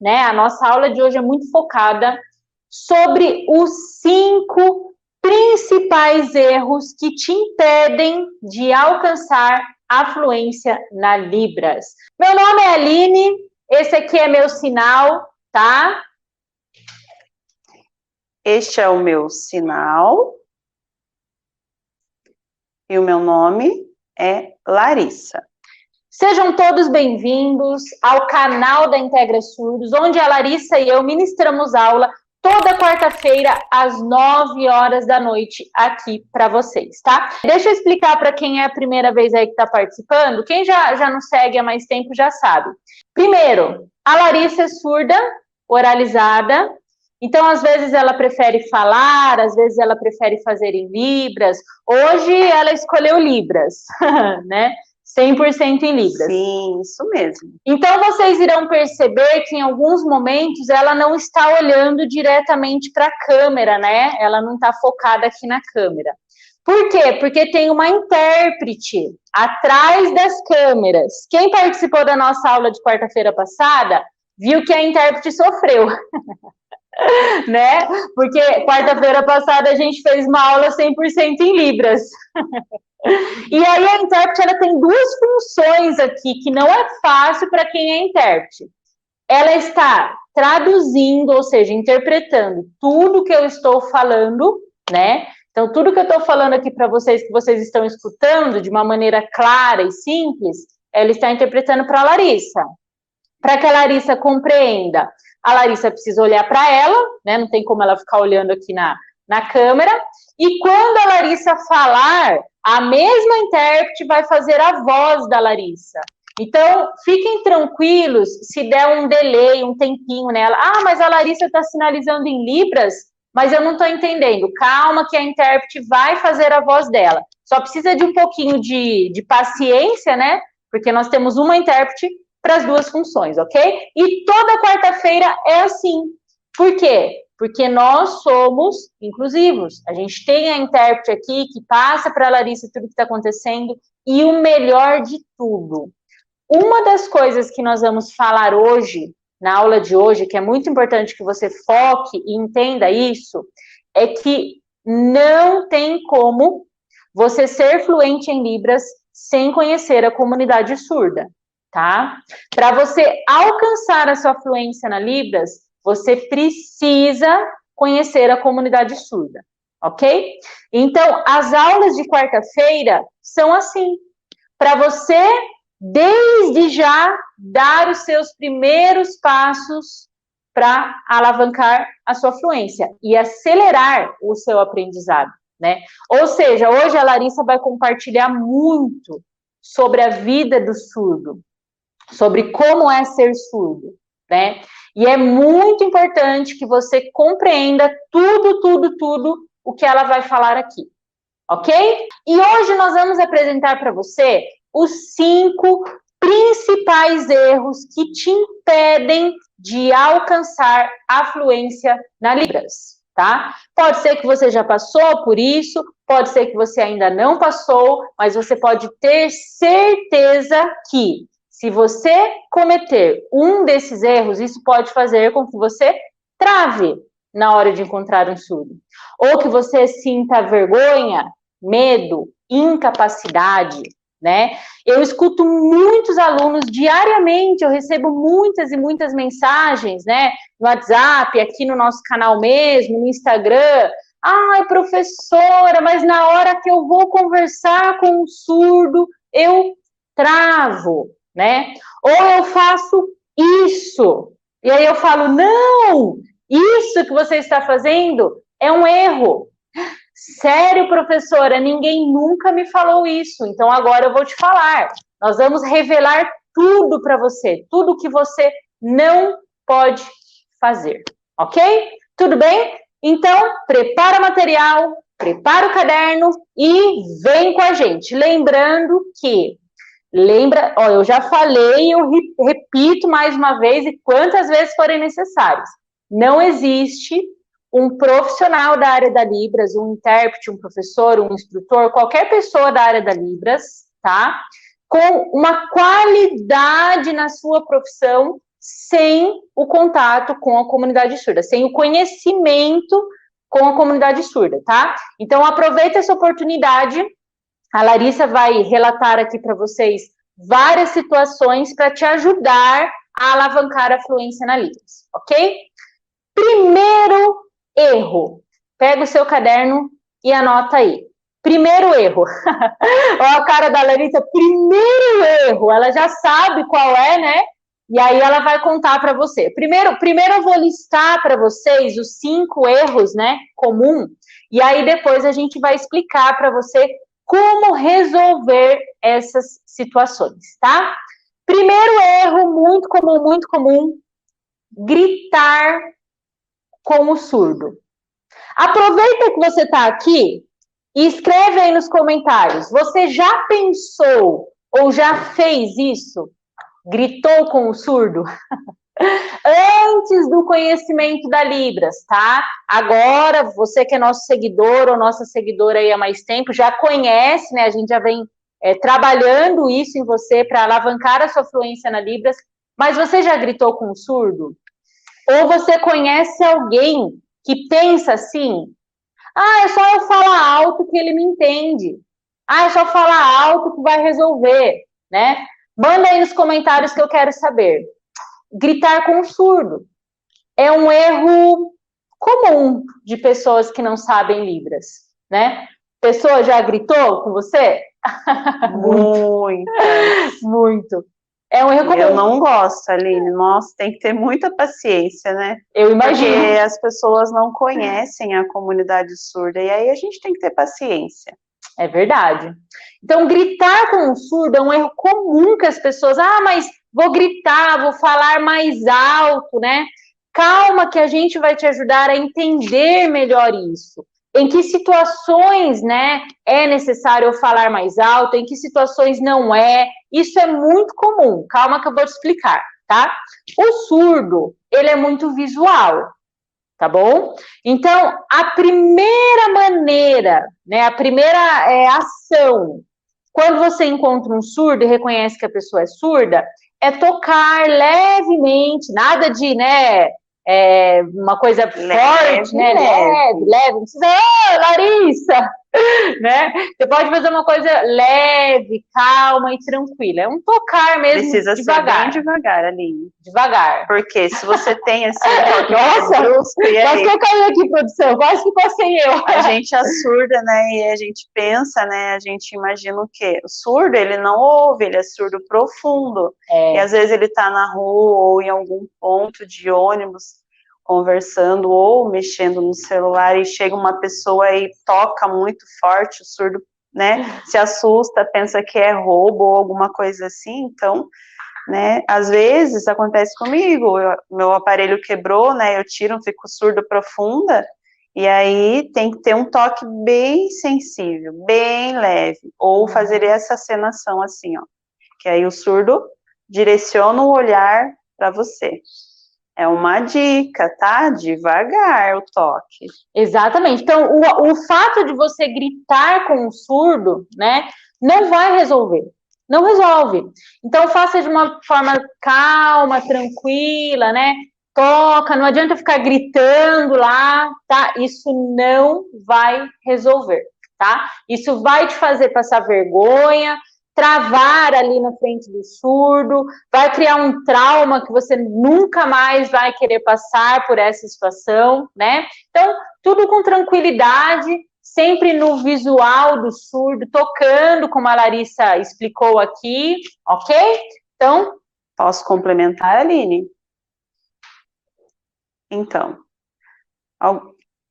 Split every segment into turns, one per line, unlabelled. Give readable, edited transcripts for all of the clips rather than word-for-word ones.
né? A nossa aula de hoje é muito focada sobre os 5 principais erros que te impedem de alcançar a fluência na Libras. Meu nome é Aline, esse aqui é meu sinal, tá?
Este é o meu sinal. E o meu nome é Larissa.
Sejam todos bem-vindos ao canal da Integra Surdos, onde a Larissa e eu ministramos aula toda quarta-feira, às 9 horas da noite, aqui para vocês, tá? Deixa eu explicar para quem é a primeira vez aí que está participando. Quem já nos segue há mais tempo já sabe. Primeiro, a Larissa é surda, oralizada. Então, às vezes ela prefere falar, às vezes ela prefere fazer em Libras. Hoje ela escolheu Libras, né? 100% em Libras.
Sim, isso mesmo.
Então, vocês irão perceber que em alguns momentos ela não está olhando diretamente para a câmera, né? Ela não está focada aqui na câmera. Por quê? Porque tem uma intérprete atrás das câmeras. Quem participou da nossa aula de quarta-feira passada viu que a intérprete sofreu. Né? Porque quarta-feira passada a gente fez uma aula 100% em Libras. E aí a intérprete ela tem 2 funções aqui que não é fácil para quem é intérprete. Ela está traduzindo, ou seja, interpretando tudo que eu estou falando, né? Então, tudo que eu estou falando aqui para vocês, que vocês estão escutando de uma maneira clara e simples, ela está interpretando para a Larissa. Para que a Larissa compreenda, a Larissa precisa olhar para ela, né? Não tem como ela ficar olhando aqui na câmera. E quando a Larissa falar, a mesma intérprete vai fazer a voz da Larissa. Então, fiquem tranquilos se der um delay, um tempinho nela. Ah, mas a Larissa está sinalizando em Libras, mas eu não estou entendendo. Calma que a intérprete vai fazer a voz dela. Só precisa de um pouquinho de paciência, né? Porque nós temos uma intérprete para as 2 funções, ok? E toda quarta-feira é assim. Por quê? Porque nós somos inclusivos. A gente tem a intérprete aqui que passa para a Larissa tudo que está acontecendo. E o melhor de tudo, uma das coisas que nós vamos falar hoje, na aula de hoje, que é muito importante que você foque e entenda isso, é que não tem como você ser fluente em Libras sem conhecer a comunidade surda, tá? Para você alcançar a sua fluência na Libras, você precisa conhecer a comunidade surda, ok? Então, as aulas de quarta-feira são assim, para você, desde já, dar os seus primeiros passos para alavancar a sua fluência e acelerar o seu aprendizado, né? Ou seja, hoje a Larissa vai compartilhar muito sobre a vida do surdo, sobre como é ser surdo, né? E é muito importante que você compreenda tudo o que ela vai falar aqui, ok? E hoje nós vamos apresentar para você os 5 principais erros que te impedem de alcançar a fluência na Libras, tá? Pode ser que você já passou por isso, pode ser que você ainda não passou, mas você pode ter certeza que se você cometer um desses erros, isso pode fazer com que você trave na hora de encontrar um surdo. Ou que você sinta vergonha, medo, incapacidade, né? Eu escuto muitos alunos diariamente, eu recebo muitas e muitas mensagens, né? No WhatsApp, aqui no nosso canal mesmo, no Instagram. Ai, professora, mas na hora que eu vou conversar com um surdo, eu travo, né? Ou eu faço isso. E aí eu falo, não, isso que você está fazendo é um erro. Sério, professora, ninguém nunca me falou isso, então agora eu vou te falar. Nós vamos revelar tudo para você, tudo que você não pode fazer, ok? Tudo bem? Então, prepara o material, prepara o caderno e vem com a gente. Lembrando que, eu já falei, eu repito mais uma vez e quantas vezes forem necessárias. Não existe um profissional da área da Libras, um intérprete, um professor, um instrutor, qualquer pessoa da área da Libras, tá? Com uma qualidade na sua profissão sem o contato com a comunidade surda, sem o conhecimento com a comunidade surda, tá? Então, aproveita essa oportunidade. A Larissa vai relatar aqui para vocês várias situações para te ajudar a alavancar a fluência na Libras, ok? Primeiro erro. Pega o seu caderno e anota aí. Primeiro erro. Olha a cara da Larissa. Primeiro erro. Ela já sabe qual é, né? E aí ela vai contar para você. Primeiro eu vou listar para vocês os 5 erros, né, comum, e aí depois a gente vai explicar para você como resolver essas situações, tá? Primeiro erro, muito comum, gritar com o surdo. Aproveita que você está aqui e escreve aí nos comentários. Você já pensou ou já fez isso? Gritou com o surdo? Antes do conhecimento da Libras, tá? Agora, você que é nosso seguidor ou nossa seguidora aí há mais tempo, já conhece, né? A gente já vem trabalhando isso em você para alavancar a sua fluência na Libras, mas você já gritou com o surdo? Ou você conhece alguém que pensa assim, é só eu falar alto que ele me entende. É só falar alto que vai resolver, né? Manda aí nos comentários que eu quero saber. Gritar com o surdo é um erro comum de pessoas que não sabem Libras, né? Pessoa já gritou com você?
Muito.
Muito. É um erro comum.
Eu não gosto, Aline. Nossa, tem que ter muita paciência, né?
Eu imagino.
Porque as pessoas não conhecem a comunidade surda, e aí a gente tem que ter paciência.
É verdade. Então, gritar com o surdo é um erro comum que as pessoas... mas vou gritar, vou falar mais alto, né? Calma que a gente vai te ajudar a entender melhor isso. Em que situações, né, é necessário eu falar mais alto, em que situações não é. Isso é muito comum. Calma que eu vou te explicar, tá? O surdo, ele é muito visual. Tá bom? Então, a primeira maneira, né, a primeira ação, quando você encontra um surdo e reconhece que a pessoa é surda, é tocar levemente, nada de, né, uma coisa forte, né, leve, não precisa, Larissa, né? Você pode fazer uma coisa leve, calma e tranquila. É um tocar mesmo,
precisa
devagar.
Ser bem devagar, Aline.
Devagar.
Porque se você tem assim,
nossa, brusco, e aí? Quase que eu caí aqui, produção, quase que passei eu.
A gente é surda, né, e a gente pensa, né, a gente imagina o quê? O surdo, ele não ouve, ele é surdo profundo. E às vezes ele tá na rua ou em algum ponto de ônibus, conversando ou mexendo no celular e chega uma pessoa e toca muito forte, o surdo, né, se assusta, pensa que é roubo ou alguma coisa assim. Então, né, às vezes acontece comigo, meu aparelho quebrou, né, eu tiro, fico surdo profunda, e aí tem que ter um toque bem sensível, bem leve, ou fazer essa acenação assim, ó, que aí o surdo direciona o olhar para você. É uma dica, tá? Devagar o toque.
Exatamente. Então, o fato de você gritar com o surdo, né, não vai resolver. Não resolve. Então, faça de uma forma calma, tranquila, né? Toca, não adianta ficar gritando lá, tá? Isso não vai resolver, tá? Isso vai te fazer passar vergonha, travar ali na frente do surdo, vai criar um trauma que você nunca mais vai querer passar por essa situação, né? Então, tudo com tranquilidade, sempre no visual do surdo, tocando, como a Larissa explicou aqui, ok? Então...
Posso complementar, Aline? Então,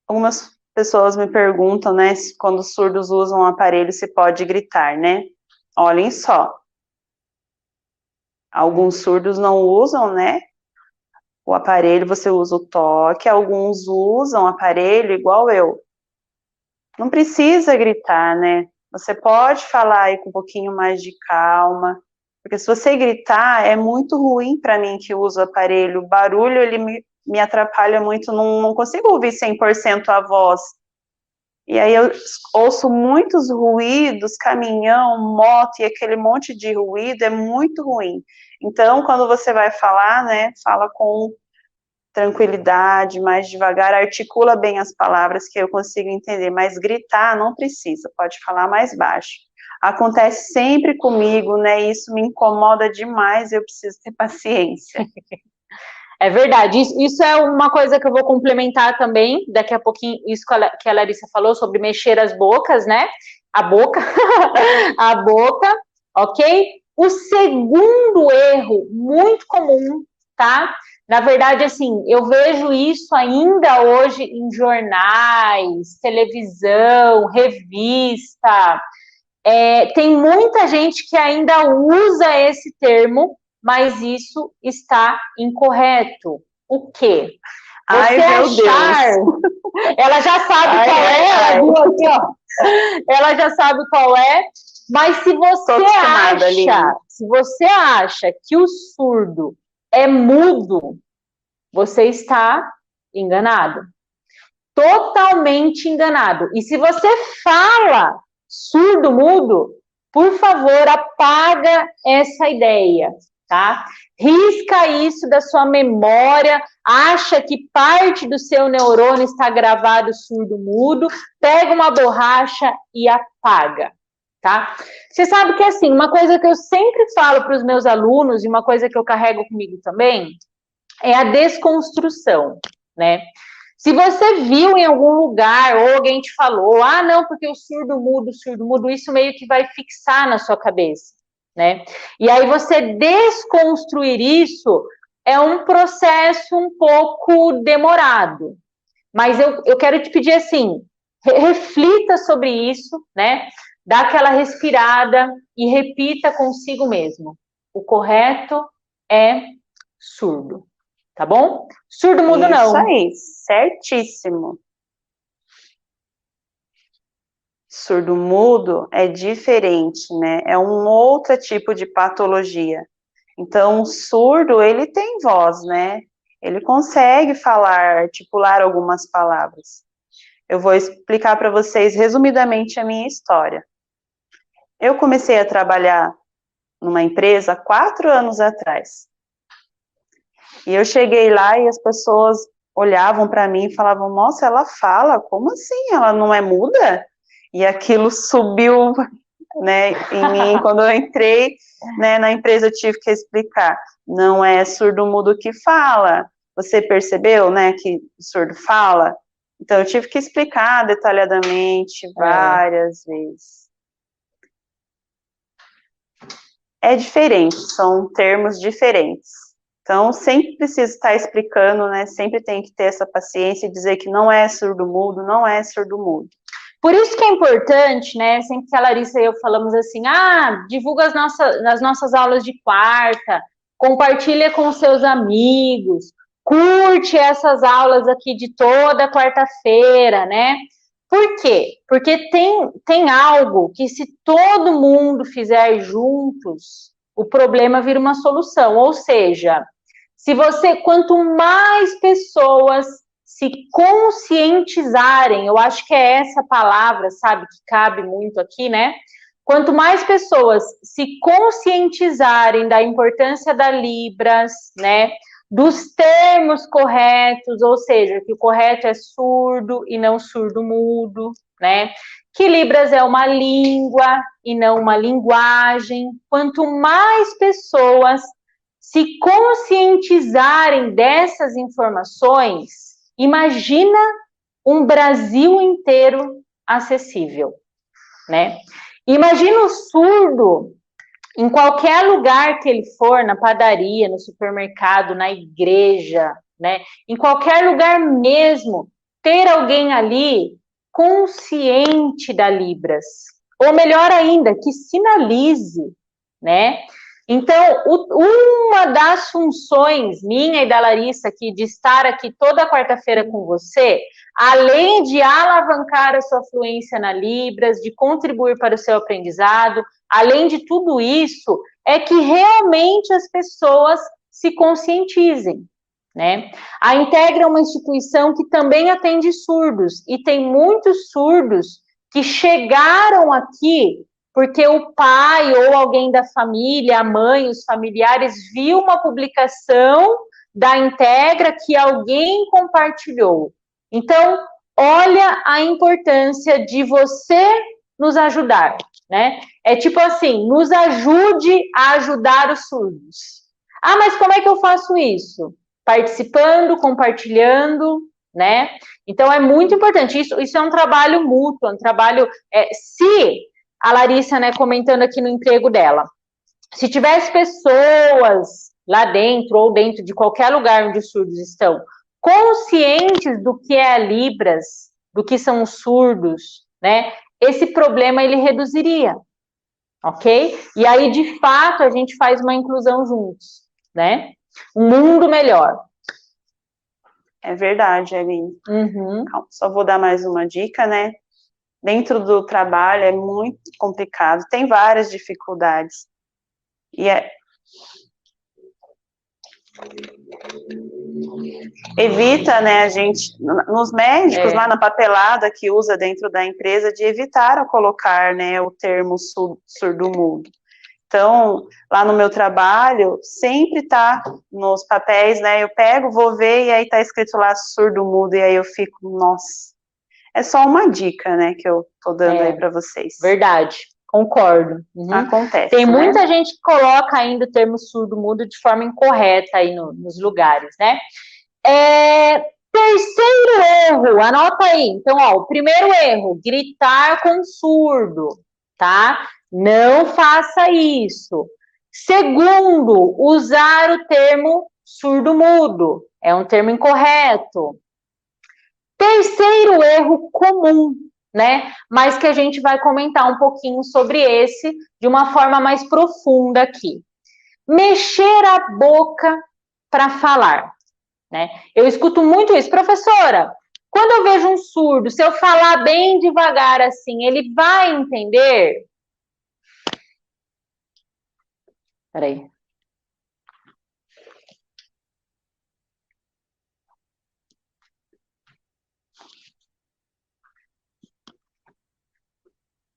algumas pessoas me perguntam, né, se quando os surdos usam o aparelho se pode gritar, né? Olhem só, alguns surdos não usam, né, o aparelho, você usa o toque, alguns usam o aparelho igual eu. Não precisa gritar, né, você pode falar aí com um pouquinho mais de calma, porque se você gritar, é muito ruim para mim que uso o aparelho, o barulho, ele me atrapalha muito, não consigo ouvir 100% a voz. E aí eu ouço muitos ruídos, caminhão, moto, e aquele monte de ruído é muito ruim. Então, quando você vai falar, né, fala com tranquilidade, mais devagar, articula bem as palavras que eu consigo entender, mas gritar não precisa, pode falar mais baixo. Acontece sempre comigo, né, isso me incomoda demais, eu preciso ter paciência.
É verdade, isso é uma coisa que eu vou complementar também, daqui a pouquinho, isso que a Larissa falou sobre mexer as bocas, né? A boca, a boca, ok? O segundo erro, muito comum, tá? Na verdade, assim, eu vejo isso ainda hoje em jornais, televisão, revista. Tem muita gente que ainda usa esse termo, mas isso está incorreto. O quê? Você achar... Ela já sabe qual é, ela viu aqui, ó. Ela já sabe qual é, mas se você acha que o surdo é mudo, você está enganado. Totalmente enganado. E se você fala surdo, mudo, por favor, apaga essa ideia, tá? Risca isso da sua memória, acha que parte do seu neurônio está gravado surdo, mudo, pega uma borracha e apaga, tá? Você sabe que, assim, uma coisa que eu sempre falo para os meus alunos, e uma coisa que eu carrego comigo também, é a desconstrução, né? Se você viu em algum lugar, ou alguém te falou, ah, não, porque o surdo mudo, isso meio que vai fixar na sua cabeça, né? E aí você desconstruir isso é um processo um pouco demorado. Mas eu quero te pedir assim, reflita sobre isso, né? Dá aquela respirada e repita consigo mesmo. O correto é surdo. Tá bom? Surdo, mudo, não.
Isso aí, certíssimo. Surdo mudo é diferente, né? É um outro tipo de patologia. Então, o surdo, ele tem voz, né? Ele consegue falar, articular algumas palavras. Eu vou explicar para vocês resumidamente a minha história. Eu comecei a trabalhar numa empresa 4 anos atrás. E eu cheguei lá e as pessoas olhavam para mim e falavam, nossa, ela fala, como assim? Ela não é muda? E aquilo subiu, né, em mim. Quando eu entrei, né, na empresa, eu tive que explicar. Não é surdo-mudo que fala. Você percebeu, né, que o surdo fala? Então, eu tive que explicar detalhadamente várias vezes. É diferente, são termos diferentes. Então, sempre precisa estar explicando, né? Sempre tem que ter essa paciência e dizer que não é surdo-mudo, não é surdo-mudo.
Por isso que é importante, né? Sempre que a Larissa e eu falamos assim, divulga as nossas aulas de quarta, compartilha com seus amigos, curte essas aulas aqui de toda quarta-feira, né? Por quê? Porque tem algo que se todo mundo fizer juntos, o problema vira uma solução. Ou seja, quanto mais pessoas se conscientizarem, eu acho que é essa palavra, sabe, que cabe muito aqui, né? Quanto mais pessoas se conscientizarem da importância da Libras, né? Dos termos corretos, ou seja, que o correto é surdo e não surdo-mudo, né? Que Libras é uma língua e não uma linguagem. Quanto mais pessoas se conscientizarem dessas informações, imagina um Brasil inteiro acessível, né? Imagina o surdo em qualquer lugar que ele for, na padaria, no supermercado, na igreja, né? Em qualquer lugar mesmo, ter alguém ali consciente da Libras, ou melhor ainda, que sinalize, né? Então, uma das funções minha e da Larissa aqui, de estar aqui toda quarta-feira com você, além de alavancar a sua fluência na Libras, de contribuir para o seu aprendizado, além de tudo isso, é que realmente as pessoas se conscientizem, né? A Integra é uma instituição que também atende surdos, e tem muitos surdos que chegaram aqui porque o pai ou alguém da família, a mãe, os familiares, viu uma publicação da Integra que alguém compartilhou. Então, olha a importância de você nos ajudar, né? É tipo assim, nos ajude a ajudar os surdos. Ah, mas como é que eu faço isso? Participando, compartilhando, né? Então, é muito importante. Isso é um trabalho mútuo, é um trabalho... se a Larissa, né, comentando aqui no emprego dela, se tivesse pessoas lá dentro ou dentro de qualquer lugar onde os surdos estão, conscientes do que é a Libras, do que são os surdos, né, esse problema ele reduziria, ok? E aí, de fato, a gente faz uma inclusão juntos, né? Um mundo melhor.
É verdade, Aline. Calma, só vou dar mais uma dica, né? Dentro do trabalho é muito complicado, tem várias dificuldades. E evita, né, a gente, nos médicos, lá na papelada que usa dentro da empresa, de evitar colocar, né, o termo surdo-mudo. Então, lá no meu trabalho, sempre tá nos papéis, né, eu pego, vou ver, e aí tá escrito lá surdo-mudo, e aí eu fico, nossa, é só uma dica, né, que eu tô dando aí para vocês.
Verdade, concordo.
Acontece,
tem muita
né?
gente que coloca ainda o termo surdo-mudo de forma incorreta aí nos lugares, né? Terceiro erro, anota aí. Então, ó, o primeiro erro, gritar com surdo, tá? Não faça isso. Segundo, usar o termo surdo-mudo. É um termo incorreto. Terceiro erro comum, né? Mas que a gente vai comentar um pouquinho sobre esse de uma forma mais profunda aqui. Mexer a boca para falar, né? Eu escuto muito isso, professora. Quando eu vejo um surdo, se eu falar bem devagar assim, ele vai entender? Peraí.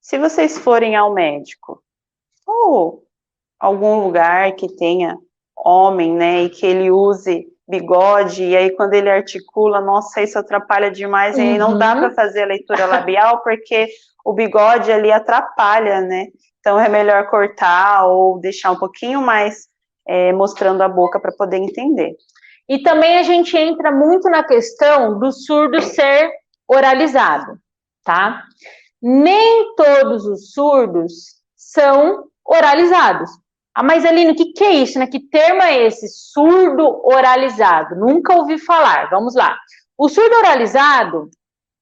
Se vocês forem ao médico, ou algum lugar que tenha homem, né, e que ele use bigode, e aí quando ele articula, nossa, isso atrapalha demais, e aí não dá para fazer a leitura labial, porque o bigode ali atrapalha, né, então é melhor cortar ou deixar um pouquinho mais mostrando a boca para poder entender.
E também a gente entra muito na questão do surdo ser oralizado, tá? Nem todos os surdos são oralizados. Ah, mas Aline, o que é isso, né? Que termo é esse? Surdo oralizado. Nunca ouvi falar. Vamos lá. O surdo oralizado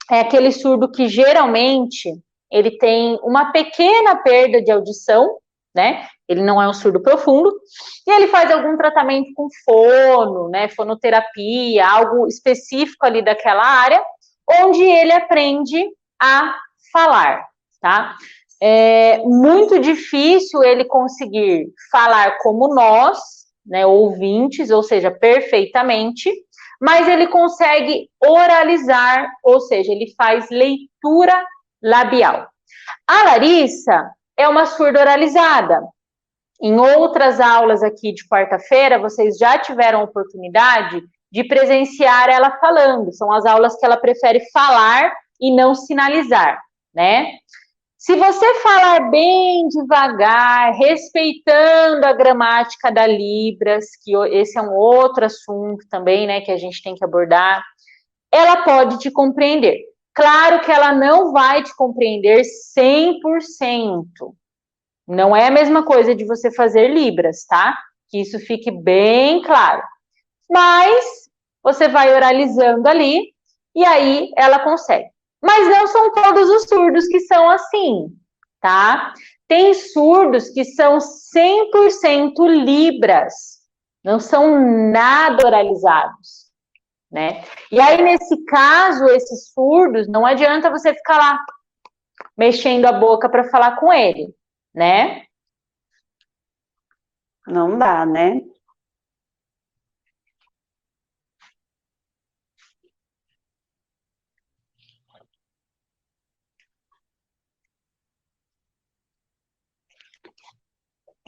é aquele surdo que geralmente ele tem uma pequena perda de audição, né? Ele não é um surdo profundo, e ele faz algum tratamento com fono, né? Fonoterapia, algo específico ali daquela área, onde ele aprende a falar, tá? É muito difícil ele conseguir falar como nós, né, ouvintes, ou seja, perfeitamente, mas ele consegue oralizar, ou seja, ele faz leitura labial. A Larissa é uma surda oralizada. Em outras aulas aqui de quarta-feira, vocês já tiveram oportunidade de presenciar ela falando. São as aulas que ela prefere falar e não sinalizar, né? Se você falar bem devagar, respeitando a gramática da Libras, que esse é um outro assunto também, né, que a gente tem que abordar, ela pode te compreender. Claro que ela não vai te compreender 100%. Não é a mesma coisa de você fazer Libras, tá? Que isso fique bem claro. Mas você vai oralizando ali e aí ela consegue. Mas não são todos os surdos que são assim, tá? Tem surdos que são 100% Libras, não são nada oralizados, né? E aí, nesse caso, esses surdos, não adianta você ficar lá mexendo a boca para falar com ele, né?
Não dá, né?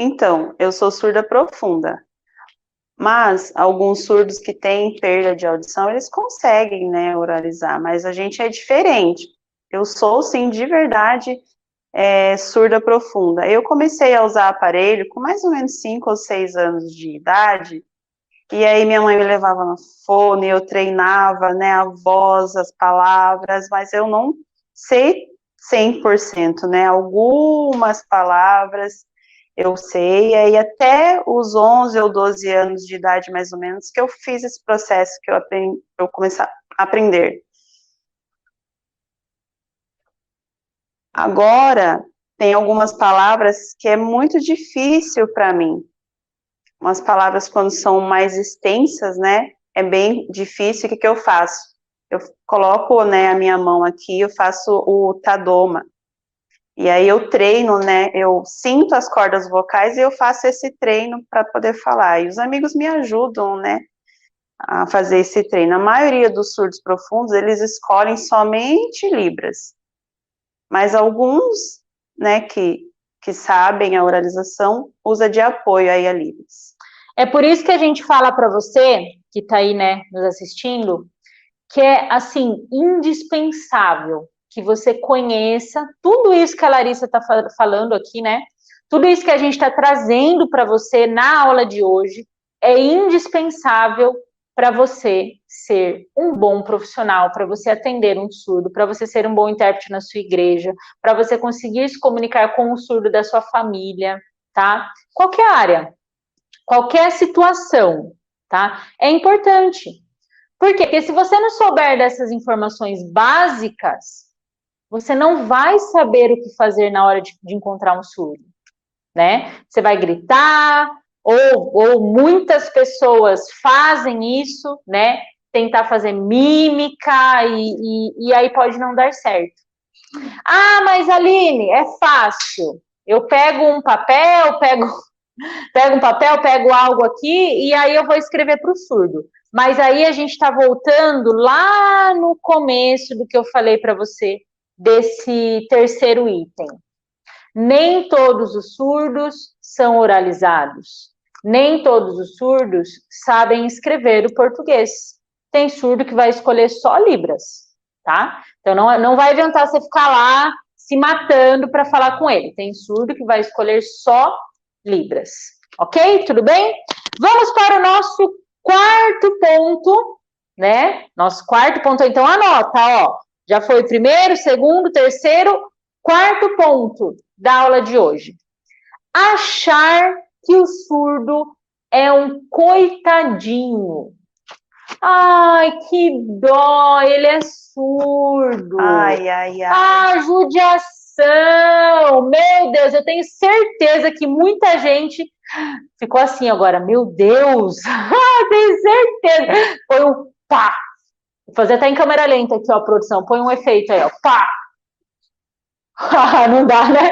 Então, eu sou surda profunda, mas alguns surdos que têm perda de audição, eles conseguem, né, oralizar, mas a gente é diferente. Eu sou, sim, de verdade, surda profunda. Eu comecei a usar aparelho com mais ou menos 5 ou 6 anos de idade, e aí minha mãe me levava no fone, eu treinava, né, a voz, as palavras, mas eu não sei 100%, né, algumas palavras eu sei, e aí até os 11 ou 12 anos de idade, mais ou menos, que eu fiz esse processo, que eu comecei a aprender. Agora, tem algumas palavras que é muito difícil para mim. Umas palavras, quando são mais extensas, né, é bem difícil. O que eu faço? Eu coloco, né, a minha mão aqui, eu faço o tadoma. E aí eu treino, né, eu sinto as cordas vocais e eu faço esse treino para poder falar. E os amigos me ajudam, né, a fazer esse treino. A maioria dos surdos profundos, eles escolhem somente Libras. Mas alguns, né, que sabem a oralização, usa de apoio aí a Libras.
É por isso que a gente fala para você, que está aí, né, nos assistindo, que é, assim, indispensável que você conheça tudo isso que a Larissa está falando aqui, né? Tudo isso que a gente está trazendo para você na aula de hoje é indispensável para você ser um bom profissional, para você atender um surdo, para você ser um bom intérprete na sua igreja, para você conseguir se comunicar com o surdo da sua família, tá? Qualquer área, qualquer situação, tá? É importante. Por quê? Porque se você não souber dessas informações básicas, você não vai saber o que fazer na hora de encontrar um surdo, né? Você vai gritar, ou muitas pessoas fazem isso, né? Tentar fazer mímica e aí pode não dar certo. Ah, mas Aline, é fácil. Eu pego um papel, pego algo aqui e aí eu vou escrever para o surdo. Mas aí a gente está voltando lá no começo do que eu falei para você, desse terceiro item. Nem todos os surdos são oralizados. Nem todos os surdos sabem escrever o português. Tem surdo que vai escolher só Libras, tá? Então não vai adiantar você ficar lá se matando para falar com ele. Tem surdo que vai escolher só Libras. Ok? Tudo bem? Vamos para o nosso quarto ponto, né? Nosso quarto ponto, então anota, ó. Já foi o primeiro, segundo, terceiro, quarto ponto da aula de hoje. Achar que o surdo é um coitadinho. Ai, que dó, ele é surdo.
Ai, ai, ai.
Ah, judiação. Meu Deus, eu tenho certeza que muita gente ficou assim agora. Meu Deus, tenho certeza. Foi um pá. Vou fazer até em câmera lenta aqui, ó, produção. Põe um efeito aí, ó. Pá. Não dá, né?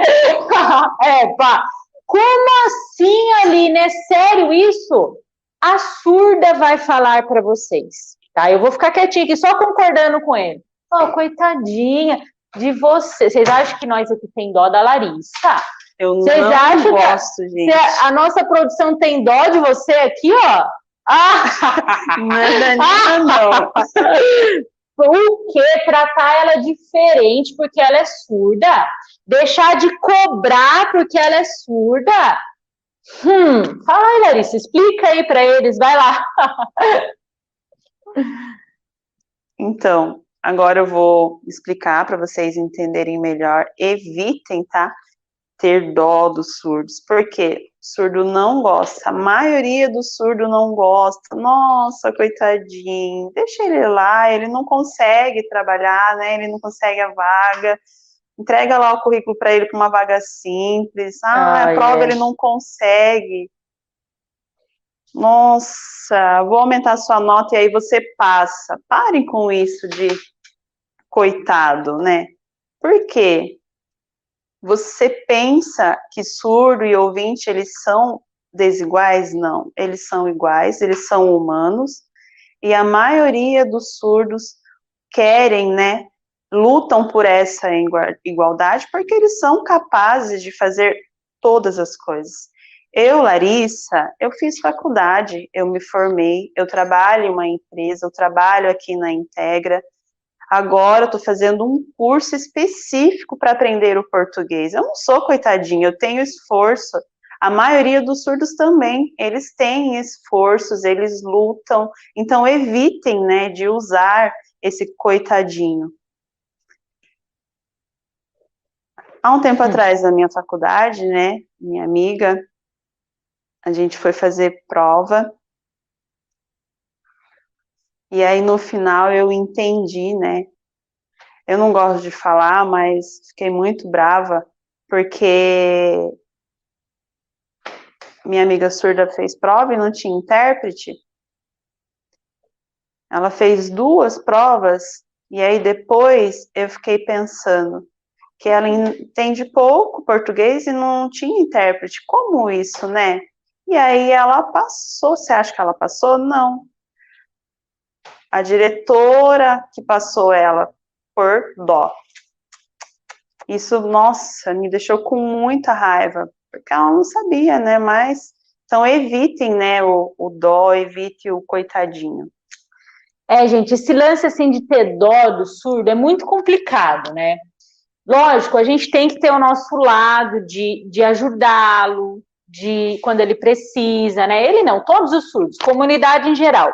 Pá. Como assim, Aline? É sério isso? A surda vai falar para vocês, tá? Eu vou ficar quietinha aqui, só concordando com ele. Oh, coitadinha de você. Vocês acham que nós aqui tem dó da Larissa?
Eu não gosto, gente.
A nossa produção tem dó de você aqui, ó?
Não.
Por que tratar ela diferente porque ela é surda? Deixar de cobrar porque ela é surda? Fala aí, Larissa, explica aí para eles, vai lá.
Então, agora eu vou explicar para vocês entenderem melhor. Evitem, tá? Ter dó dos surdos, porque surdo não gosta, a maioria do surdo não gosta. Nossa, coitadinho, deixa ele lá, ele não consegue trabalhar, né? Ele não consegue a vaga. Entrega lá o currículo para ele para uma vaga simples. A prova ele não consegue. Nossa, vou aumentar a sua nota e aí você passa. Parem com isso de coitado, né? Por quê? Você pensa que surdo e ouvinte, eles são desiguais? Não, eles são iguais, eles são humanos, e a maioria dos surdos querem, né, lutam por essa igualdade, porque eles são capazes de fazer todas as coisas. Eu, Larissa, eu fiz faculdade, eu me formei, eu trabalho em uma empresa, eu trabalho aqui na Integra. Agora eu estou fazendo um curso específico para aprender o português. Eu não sou coitadinha, eu tenho esforço. A maioria dos surdos também, eles têm esforços, eles lutam. Então evitem, né, de usar esse coitadinho. Há um tempo atrás, na minha faculdade, né, minha amiga, a gente foi fazer prova. E aí no final eu entendi, né? Eu não gosto de falar, mas fiquei muito brava porque minha amiga surda fez prova e não tinha intérprete. Ela fez 2 provas e aí depois eu fiquei pensando que ela entende pouco português e não tinha intérprete. Como isso, né? E aí ela passou. Você acha que ela passou? Não. A diretora que passou ela por dó. Isso, nossa, me deixou com muita raiva, porque ela não sabia, né? Mas, então evitem, né, o dó, evite o coitadinho.
Gente, esse lance, assim, de ter dó do surdo é muito complicado, né? Lógico, a gente tem que ter o nosso lado de ajudá-lo, de quando ele precisa, né? Ele não, todos os surdos, comunidade em geral.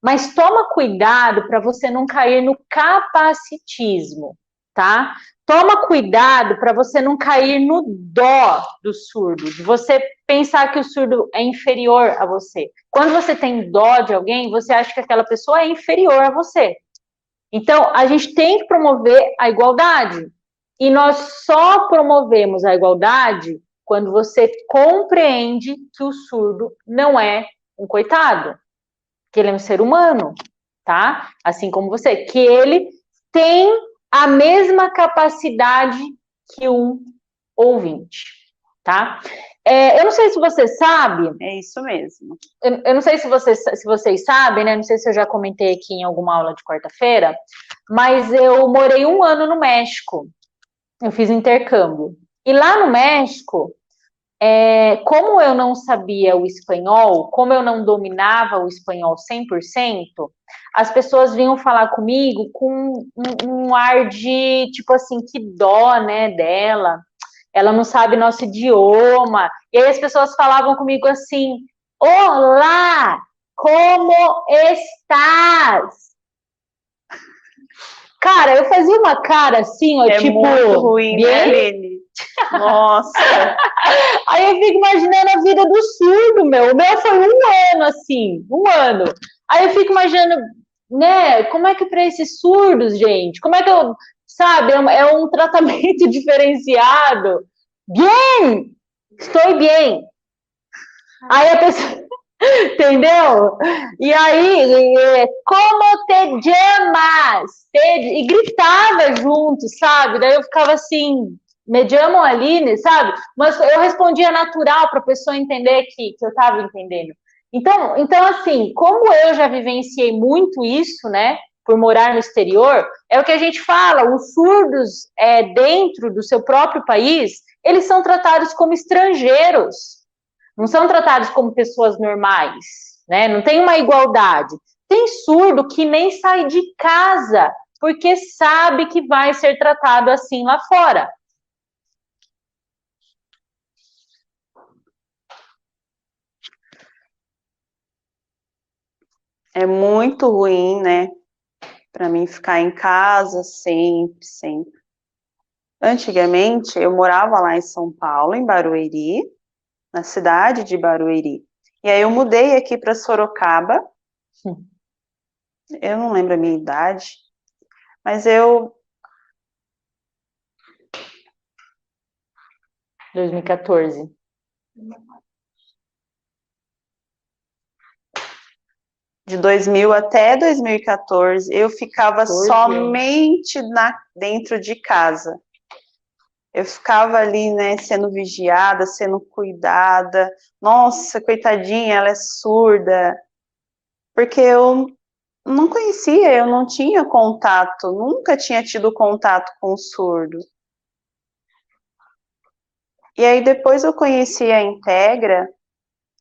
Mas toma cuidado para você não cair no capacitismo, tá? Toma cuidado para você não cair no dó do surdo, de você pensar que o surdo é inferior a você. Quando você tem dó de alguém, você acha que aquela pessoa é inferior a você. Então, a gente tem que promover a igualdade. E nós só promovemos a igualdade quando você compreende que o surdo não é um coitado, que ele é um ser humano, tá? Assim como você, que ele tem a mesma capacidade que um ouvinte, tá? Eu não sei se você sabe.
É isso mesmo.
Eu não sei se vocês sabem, né? Não sei se eu já comentei aqui em alguma aula de quarta-feira, mas eu morei 1 ano no México. Eu fiz intercâmbio. E lá no México, como eu não sabia o espanhol, como eu não dominava o espanhol 100%, as pessoas vinham falar comigo com um ar de, tipo assim, que dó, né, dela. Ela não sabe nosso idioma. E aí as pessoas falavam comigo assim: Olá, como estás? Cara, eu fazia uma cara assim, ó, tipo,
muito ruim, né, Aline? Nossa.
Aí eu fico imaginando a vida do surdo, meu. O meu foi 1 ano, assim, 1 ano. Aí eu fico imaginando, né, como é que para esses surdos, gente, como é que eu, sabe, é um tratamento diferenciado. Bien, estou bem. Aí a pessoa, entendeu? E aí, como te chamas? E gritava junto, sabe? Daí eu ficava assim, me chamo Aline, sabe? Mas eu respondia natural para a pessoa entender que eu estava entendendo. Então, assim, como eu já vivenciei muito isso, né? Por morar no exterior, é o que a gente fala, os surdos dentro do seu próprio país, eles são tratados como estrangeiros, não são tratados como pessoas normais, né? Não tem uma igualdade. Tem surdo que nem sai de casa porque sabe que vai ser tratado assim lá fora.
É muito ruim, né? Para mim ficar em casa sempre, sempre. Antigamente, eu morava lá em São Paulo, em Barueri, na cidade de Barueri. E aí eu mudei aqui para Sorocaba. Eu não lembro a minha idade, mas eu
2014.
De 2000 até 2014, eu ficava somente dentro de casa. Eu ficava ali, né, sendo vigiada, sendo cuidada. Nossa, coitadinha, ela é surda. Porque eu não conhecia, eu não tinha contato, nunca tinha tido contato com o surdo. E aí depois eu conheci a Integra,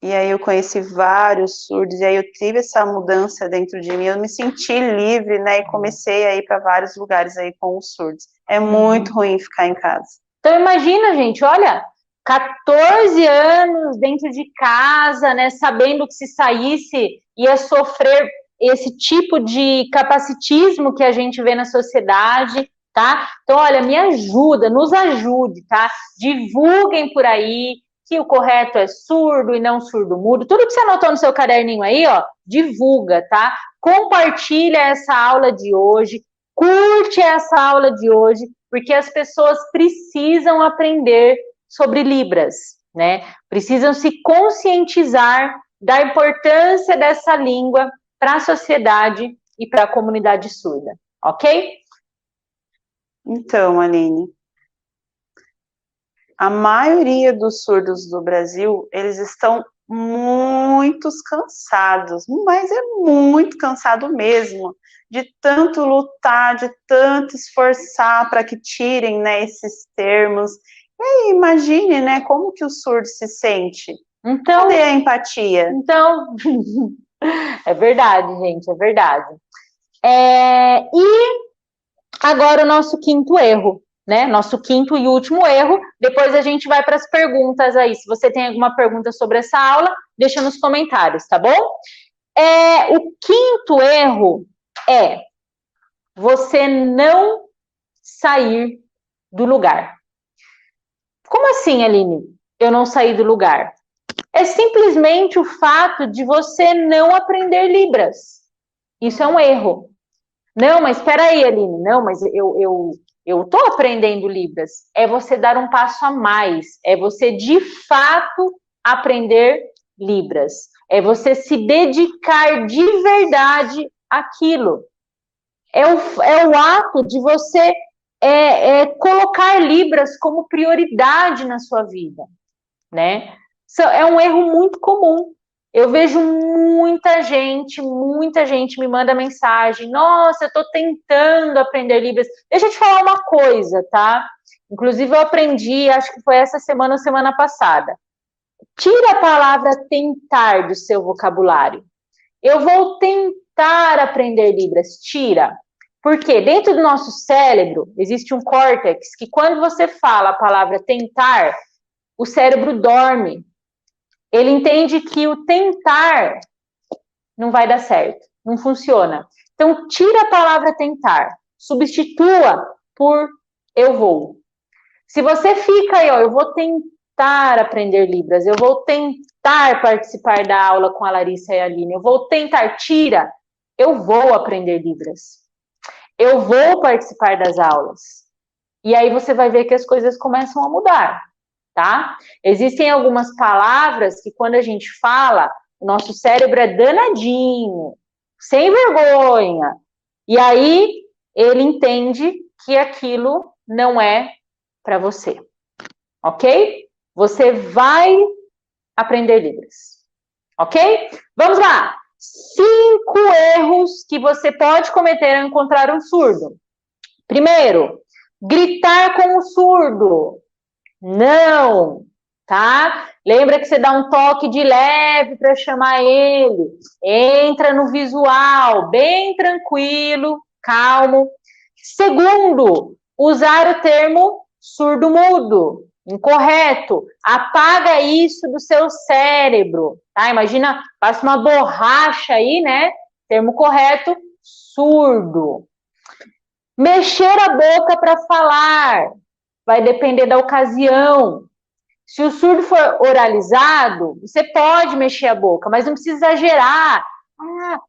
e aí eu conheci vários surdos, e aí eu tive essa mudança dentro de mim, eu me senti livre, né, e comecei a ir para vários lugares aí com os surdos. É muito ruim ficar em casa.
Então imagina, gente, olha, 14 anos dentro de casa, né, sabendo que se saísse ia sofrer esse tipo de capacitismo que a gente vê na sociedade, tá? Então, olha, me ajuda, nos ajude, tá? Divulguem por aí que o correto é surdo e não surdo-mudo. Tudo que você anotou no seu caderninho aí, ó, divulga, tá? Compartilha essa aula de hoje, curte essa aula de hoje, porque as pessoas precisam aprender sobre Libras, né? Precisam se conscientizar da importância dessa língua para a sociedade e para a comunidade surda, ok?
Então, Aline, a maioria dos surdos do Brasil, eles estão muito cansados, mas é muito cansado mesmo, de tanto lutar, de tanto esforçar para que tirem, né, esses termos. E aí, imagine, né, como que o surdo se sente.
Então,
cadê a empatia?
Então, é verdade, gente, é verdade. E agora o nosso quinto erro, né? Nosso quinto e último erro. Depois a gente vai para as perguntas aí. Se você tem alguma pergunta sobre essa aula, deixa nos comentários, tá bom? O quinto erro é você não sair do lugar. Como assim, Aline? Eu não saí do lugar? É simplesmente o fato de você não aprender Libras. Isso é um erro. Não, mas espera aí, Aline. Não, mas eu tô aprendendo Libras. É você dar um passo a mais. É você, de fato, aprender Libras. É você se dedicar de verdade àquilo. É o ato de você colocar Libras como prioridade na sua vida, né? É um erro muito comum. Eu vejo muita gente me manda mensagem, nossa, eu estou tentando aprender Libras. Deixa eu te falar uma coisa, tá? Inclusive eu aprendi, acho que foi essa semana ou semana passada. Tira a palavra tentar do seu vocabulário. Eu vou tentar aprender Libras. Tira. Porque dentro do nosso cérebro existe um córtex que quando você fala a palavra tentar, o cérebro dorme. Ele entende que o tentar não vai dar certo, não funciona. Então, tira a palavra tentar, substitua por eu vou. Se você fica aí, ó, eu vou tentar aprender Libras, eu vou tentar participar da aula com a Larissa e a Aline, eu vou tentar, tira, eu vou aprender Libras. Eu vou participar das aulas. E aí você vai ver que as coisas começam a mudar. Tá? Existem algumas palavras que quando a gente fala, o nosso cérebro é danadinho, sem vergonha, e aí ele entende que aquilo não é para você, ok? Você vai aprender Libras, ok? Vamos lá! 5 erros que você pode cometer ao encontrar um surdo. Primeiro, gritar com o surdo. Não, tá? Lembra que você dá um toque de leve para chamar ele. Entra no visual, bem tranquilo, calmo. Segundo, usar o termo surdo-mudo. Incorreto. Apaga isso do seu cérebro, tá? Imagina, passa uma borracha aí, né? Termo correto, surdo. Mexer a boca para falar. Vai depender da ocasião. Se o surdo for oralizado, você pode mexer a boca, mas não precisa exagerar.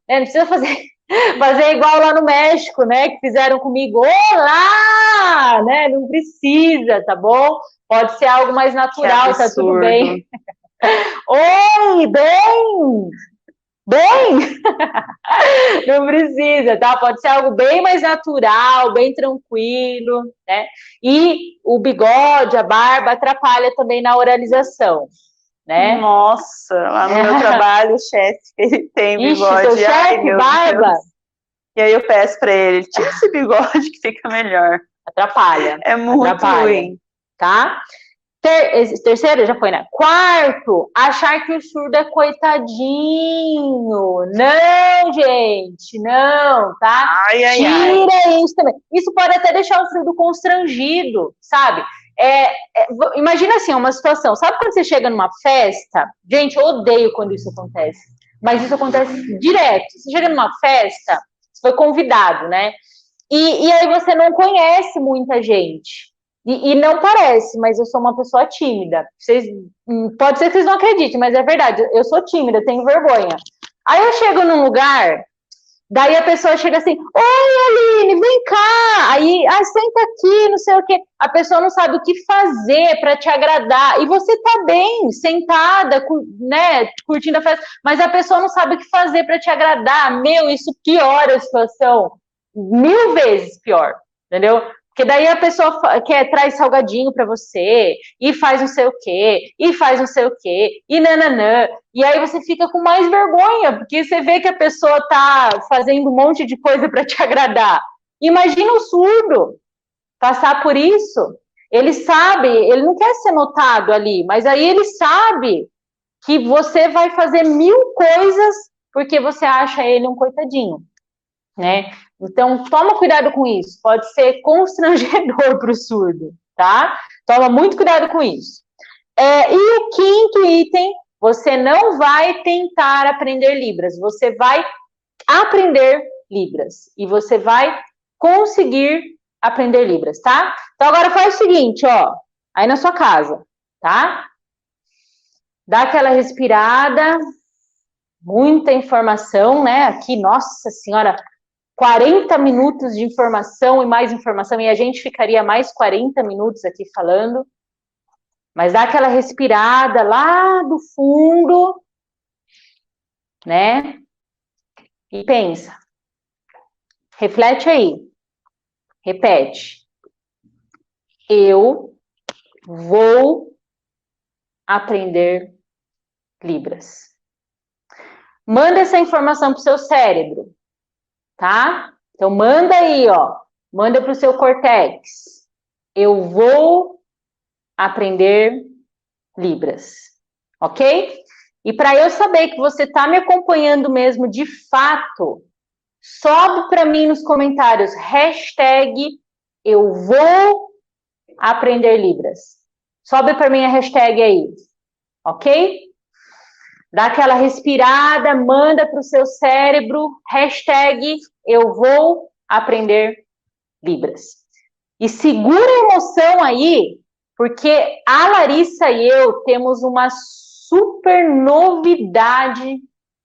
Não precisa fazer igual lá no México, né? Que fizeram comigo. Olá! Né? Não precisa, tá bom? Pode ser algo mais natural, tá tudo bem. Oi, bem! Bem, não precisa, tá? Pode ser algo bem mais natural, bem tranquilo, né? E o bigode, a barba, atrapalha também na oralização, né?
Nossa, lá no meu trabalho, o chefe, ele tem bigode.
Ixi, seu chefe, barba? Deus.
E aí eu peço pra ele, tira esse bigode que fica melhor.
Atrapalha.
É muito ruim.
Tá? Terceiro, já foi, né? Quarto, achar que o surdo é coitadinho. Não, gente, não, tá? Tira isso também. Isso pode até deixar o surdo constrangido, sabe? Imagina assim, uma situação. Sabe quando você chega numa festa? Gente, eu odeio quando isso acontece. Mas isso acontece direto. Você chega numa festa, você foi convidado, né? E aí você não conhece muita gente. E não parece, mas eu sou uma pessoa tímida. Pode ser que vocês não acreditem, mas é verdade. Eu sou tímida, tenho vergonha. Aí eu chego num lugar, daí a pessoa chega assim, oi, Aline, vem cá. Aí, senta aqui, não sei o quê. A pessoa não sabe o que fazer para te agradar. E você tá bem, sentada, né, curtindo a festa, mas a pessoa não sabe o que fazer para te agradar. Meu, isso piora a situação. 1000 vezes pior, entendeu? Porque daí a pessoa traz salgadinho para você, e faz não sei o quê, e faz não sei o quê, e nananã. E aí você fica com mais vergonha, porque você vê que a pessoa tá fazendo um monte de coisa para te agradar. Imagina o surdo passar por isso. Ele sabe, ele não quer ser notado ali, mas aí ele sabe que você vai fazer 1000 coisas porque você acha ele um coitadinho, né? Então, toma cuidado com isso. Pode ser constrangedor para o surdo, tá? Toma muito cuidado com isso. E o quinto item, você não vai tentar aprender Libras. Você vai aprender Libras. E você vai conseguir aprender Libras, tá? Então, agora faz o seguinte, ó. Aí na sua casa, tá? Dá aquela respirada. Muita informação, né? Aqui, nossa senhora... 40 minutos de informação e mais informação, e a gente ficaria mais 40 minutos aqui falando, mas dá aquela respirada lá do fundo, né? E pensa. Reflete aí. Repete. Eu vou aprender Libras. Manda essa informação para o seu cérebro. Tá? Então, manda aí, ó. Manda para o seu córtex. Eu vou aprender Libras. Ok? E para eu saber que você está me acompanhando mesmo de fato, sobe para mim nos comentários, hashtag eu vou aprender Libras. Sobe para mim a hashtag aí. Ok? Dá aquela respirada, manda para o seu cérebro, hashtag eu vou aprender Libras. E segura a emoção aí, porque a Larissa e eu temos uma super novidade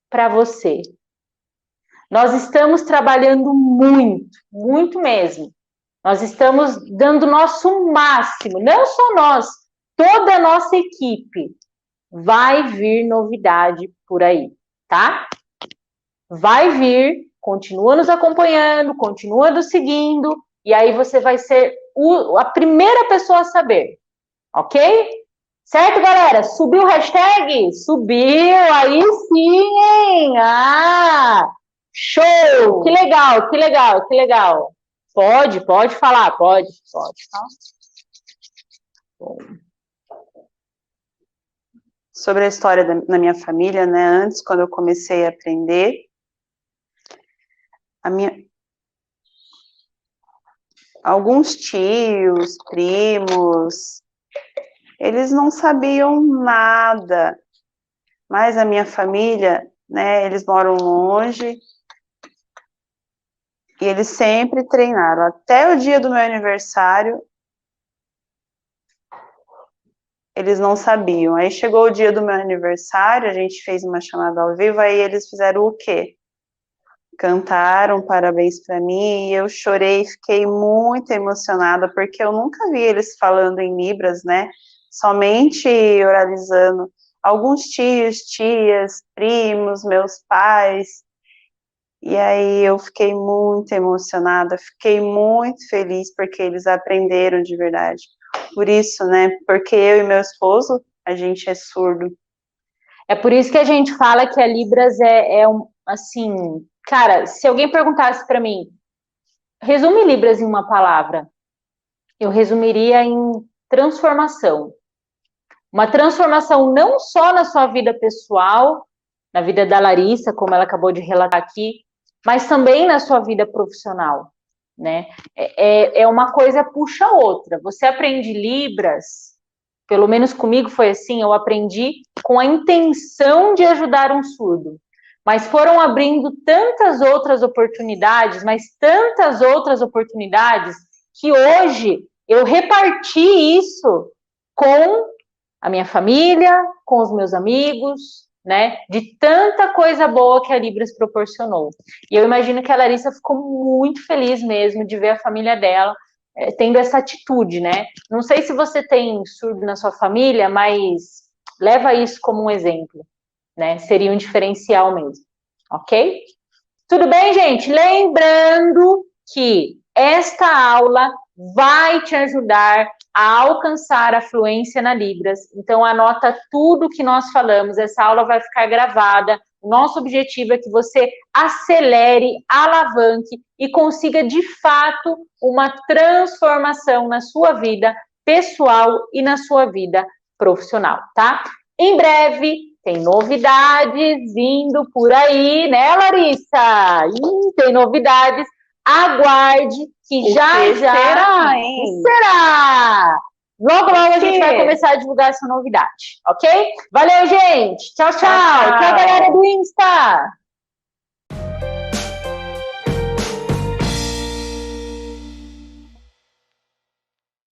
para você. Nós estamos trabalhando muito, muito mesmo. Nós estamos dando o nosso máximo, não só nós, toda a nossa equipe. Vai vir novidade por aí, tá? Vai vir, continua nos acompanhando, continua nos seguindo, e aí você vai ser a primeira pessoa a saber, ok? Certo, galera? Subiu o hashtag? Subiu, aí sim, hein? Show! Que legal, que legal, que legal. Pode falar, pode, tá? Bom.
Sobre a história da minha família, né? Antes, quando eu comecei a aprender, alguns tios, primos, eles não sabiam nada, mas a minha família, né? Eles moram longe e eles sempre treinaram. Até o dia do meu aniversário, eles não sabiam. Aí chegou o dia do meu aniversário, a gente fez uma chamada ao vivo, aí eles fizeram o quê? Cantaram parabéns para mim, e eu chorei, fiquei muito emocionada, porque eu nunca vi eles falando em Libras, né? Somente oralizando. Alguns tios, tias, primos, meus pais. E aí eu fiquei muito emocionada, fiquei muito feliz, porque eles aprenderam de verdade. Por isso, né? Porque eu e meu esposo, a gente é surdo.
É por isso que a gente fala que a Libras assim, cara, se alguém perguntasse para mim, resume Libras em uma palavra, eu resumiria em transformação. Uma transformação não só na sua vida pessoal, na vida da Larissa, como ela acabou de relatar aqui, mas também na sua vida profissional, né? É uma coisa puxa a outra. Você aprende Libras, pelo menos comigo foi assim, eu aprendi com a intenção de ajudar um surdo. Mas foram abrindo tantas outras oportunidades, que hoje eu reparti isso com a minha família, com os meus amigos, né? De tanta coisa boa que a Libras proporcionou. E eu imagino que a Larissa ficou muito feliz mesmo de ver a família dela tendo essa atitude, né? Não sei se você tem surdo na sua família, mas leva isso como um exemplo, né? Seria um diferencial mesmo, ok? Tudo bem, gente? Lembrando que esta aula vai te ajudar a alcançar a fluência na Libras. Então, anota tudo que nós falamos. Essa aula vai ficar gravada. O nosso objetivo é que você acelere, alavanque e consiga, de fato, uma transformação na sua vida pessoal e na sua vida profissional, tá? Em breve, tem novidades vindo por aí, né, Larissa? Tem novidades. Aguarde que já
será, hein?
será! Logo a gente vai começar a divulgar essa novidade, ok? Valeu, gente! Tchau, tchau! Tchau, galera do Insta!